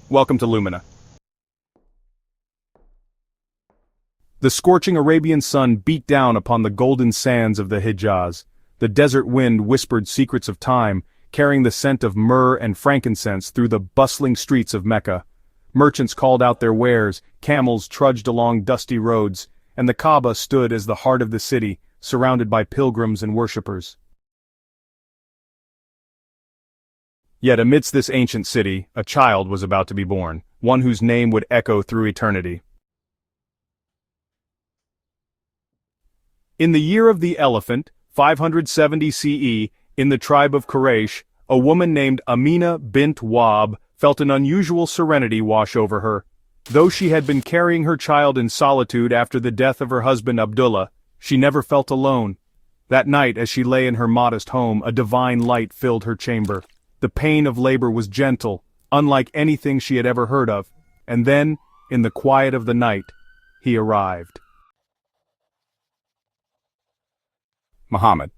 Welcome to Lumina. The scorching Arabian sun beat down upon the golden sands of the Hijaz. The desert wind whispered secrets of time, carrying the scent of myrrh and frankincense through the bustling streets of Mecca. Merchants called out their wares, camels trudged along dusty roads, and the Kaaba stood as the heart of the city, surrounded by pilgrims and worshippers. Yet amidst this ancient city, a child was about to be born, one whose name would echo through eternity. In the year of the elephant, 570 CE, in the tribe of Quraysh, a woman named Amina bint Wahb felt an unusual serenity wash over her. Though she had been carrying her child in solitude after the death of her husband Abdullah, she never felt alone. That night, as she lay in her modest home, a divine light filled her chamber. The pain of labor was gentle, unlike anything she had ever heard of. And then, in the quiet of the night, he arrived. Muhammad.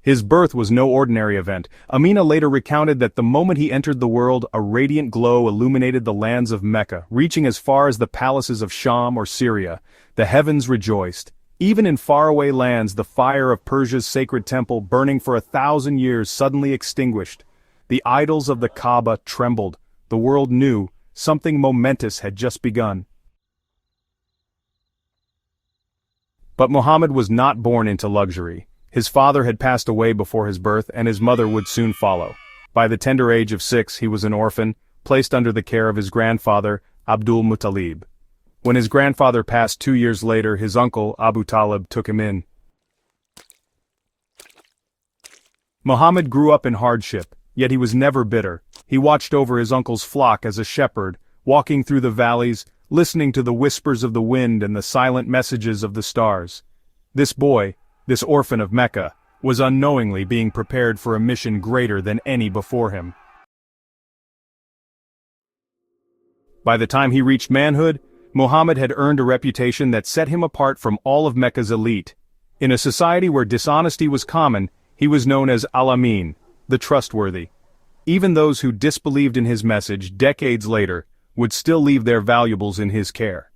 His birth was no ordinary event. Amina later recounted that the moment he entered the world, a radiant glow illuminated the lands of Mecca, reaching as far as the palaces of Sham or Syria. The heavens rejoiced. Even in faraway lands, the fire of Persia's sacred temple, burning for 1,000 years, suddenly extinguished. The idols of the Kaaba trembled. The world knew something momentous had just begun. But Muhammad was not born into luxury. His father had passed away before his birth, and his mother would soon follow. By the tender age of 6, he was an orphan, placed under the care of his grandfather, Abdul Muttalib. When his grandfather passed 2 years later, his uncle, Abu Talib, took him in. Muhammad grew up in hardship, yet he was never bitter. He watched over his uncle's flock as a shepherd, walking through the valleys, listening to the whispers of the wind and the silent messages of the stars. This boy, this orphan of Mecca, was unknowingly being prepared for a mission greater than any before him. By the time he reached manhood, Muhammad had earned a reputation that set him apart from all of Mecca's elite. In a society where dishonesty was common, he was known as Al-Amin, the trustworthy. Even those who disbelieved in his message decades later would still leave their valuables in his care.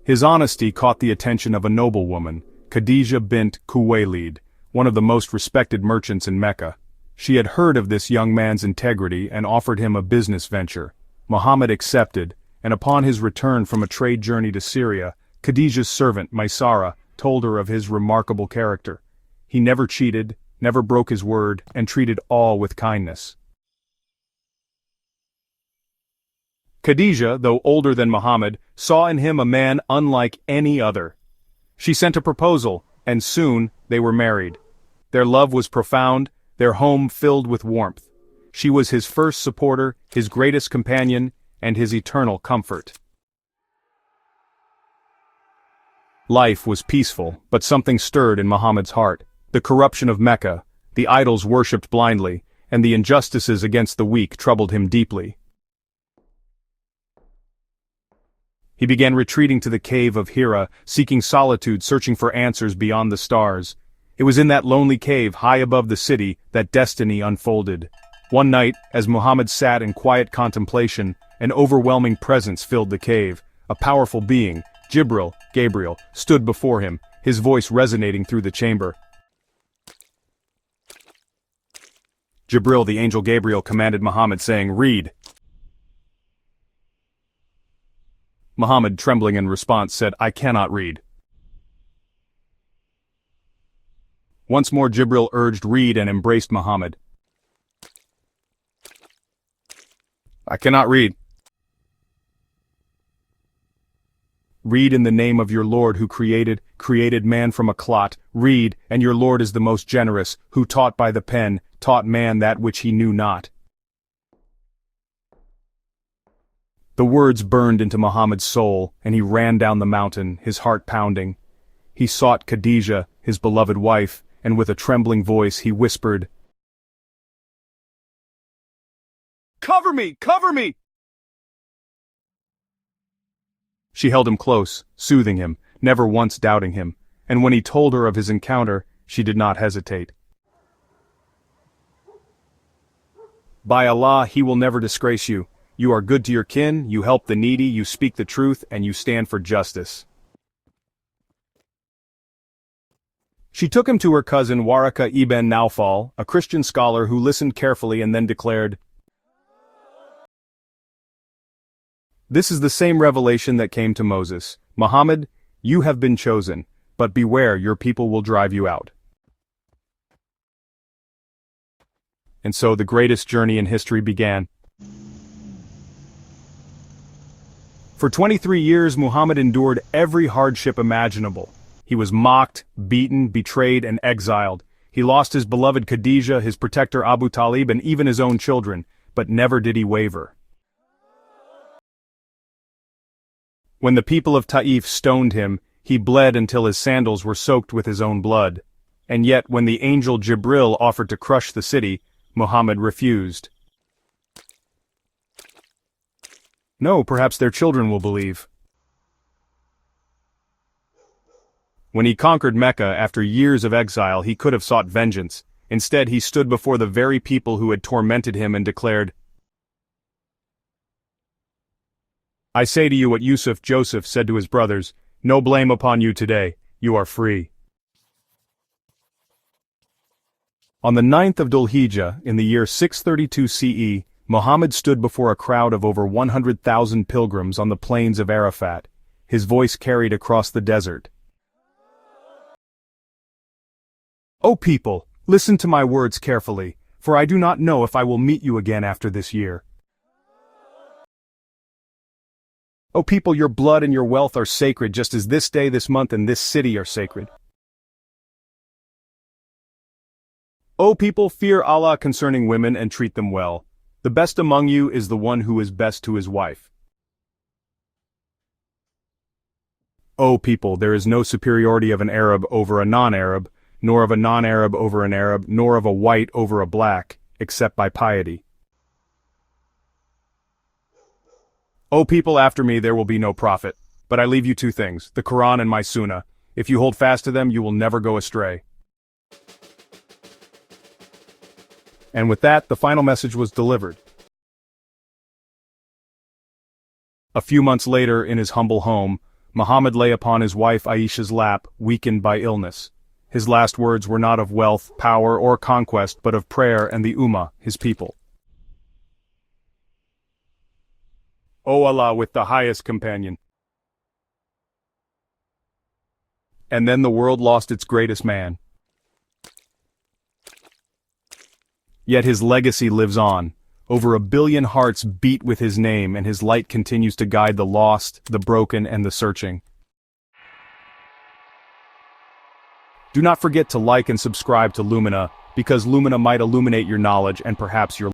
His honesty caught the attention of a noblewoman, Khadija bint Khuwaylid, one of the most respected merchants in Mecca. She had heard of this young man's integrity and offered him a business venture. Muhammad accepted, and upon his return from a trade journey to Syria, Khadija's servant, Maysara, told her of his remarkable character. He never cheated, never broke his word, and treated all with kindness. Khadija, though older than Muhammad, saw in him a man unlike any other. She sent a proposal, and soon they were married. Their love was profound, their home filled with warmth. She was his first supporter, his greatest companion, and his eternal comfort. Life was peaceful, but something stirred in Muhammad's heart. The corruption of Mecca, the idols worshipped blindly, and the injustices against the weak troubled him deeply. He began retreating to the cave of Hira, seeking solitude, searching for answers beyond the stars. It was in that lonely cave, high above the city, that destiny unfolded. One night, as Muhammad sat in quiet contemplation, an overwhelming presence filled the cave. A powerful being, Gabriel, stood before him, his voice resonating through the chamber. Jibril, the angel Gabriel, commanded Muhammad, saying, "Read." Muhammad, trembling in response, said, "I cannot read." Once more Jibril urged, "Read," and embraced Muhammad. "I cannot read." "Read in the name of your Lord who created man from a clot. Read, and your Lord is the most generous, who taught by the pen, taught man that which he knew not." The words burned into Muhammad's soul, and he ran down the mountain, his heart pounding. He sought Khadija, his beloved wife, and with a trembling voice he whispered, "Cover me! Cover me!" She held him close, soothing him, never once doubting him, and when he told her of his encounter, she did not hesitate. By Allah, he will never disgrace you. You are good to your kin, you help the needy, you speak the truth, and you stand for justice. She took him to her cousin Waraka ibn Naufal, a Christian scholar who listened carefully and then declared, "This is the same revelation that came to Moses. Muhammad, you have been chosen, but beware, your people will drive you out." And so the greatest journey in history began. For 23 years, Muhammad endured every hardship imaginable. He was mocked, beaten, betrayed, and exiled. He lost his beloved Khadijah, his protector Abu Talib, and even his own children, but never did he waver. When the people of Taif stoned him, he bled until his sandals were soaked with his own blood. And yet, when the angel Jibril offered to crush the city, Muhammad refused. No, perhaps their children will believe. When he conquered Mecca after years of exile, he could have sought vengeance. Instead, he stood before the very people who had tormented him and declared, "I say to you what Joseph said to his brothers, no blame upon you today, you are free." On the 9th of Dhul-Hijjah, in the year 632 CE, Muhammad stood before a crowd of over 100,000 pilgrims on the plains of Arafat. His voice carried across the desert. "O people, listen to my words carefully, for I do not know if I will meet you again after this year. O people, your blood and your wealth are sacred just as this day, this month, and this city are sacred. O people, fear Allah concerning women and treat them well. The best among you is the one who is best to his wife. O people, there is no superiority of an Arab over a non-Arab, nor of a non-Arab over an Arab, nor of a white over a black, except by piety. O people, after me there will be no prophet, but I leave you two things, the Quran and my Sunnah. If you hold fast to them, you will never go astray." And with that, the final message was delivered. A few months later, in his humble home, Muhammad lay upon his wife Aisha's lap, weakened by illness. His last words were not of wealth, power, or conquest, but of prayer and the Ummah, his people. O Allah with the highest companion. And then the world lost its greatest man. Yet his legacy lives on. Over 1 billion hearts beat with his name, and his light continues to guide the lost, the broken, and the searching. Do not forget to like and subscribe to Lumina, because Lumina might illuminate your knowledge and perhaps your